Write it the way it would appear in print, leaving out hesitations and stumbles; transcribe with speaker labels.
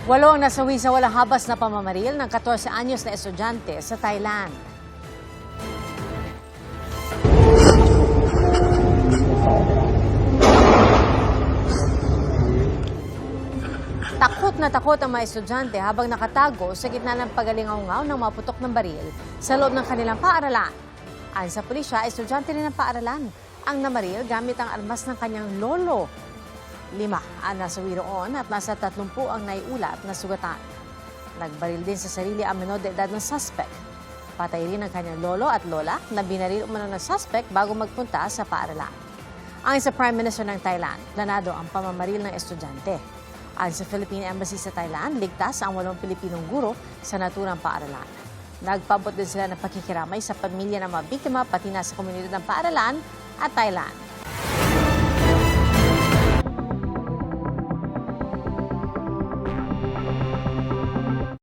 Speaker 1: Walo ang nasawi sa walang habas na pamamaril ng 14 anyos na estudyante sa Thailand. Takot ang mga estudyante habang nakatago sa gitna ng pagalingaw-ngaw ng mga putok ng baril sa loob ng kanilang paaralan. Ayon sa pulisya, estudyante rin ng paaralan ang namaril gamit ang armas ng kanyang lolo. 5 ang nasawi roon at nasa 30 ang naiulat na sugatan. Nagbaril din sa sarili ang menor de edad ng suspect. Patay rin ang kanyang lolo at lola na binaril umano ng suspect bago magpunta sa paaralan. Ayon sa Prime Minister ng Thailand, planado ang pamamaril ng estudyante. Ayon sa Philippine Embassy sa Thailand, ligtas ang 8 Pilipinong guro sa naturang paaralan. Nagpabot din sila ng pakikiramay sa pamilya ng mga biktima pati na sa komunidad ng paaralan at Thailand.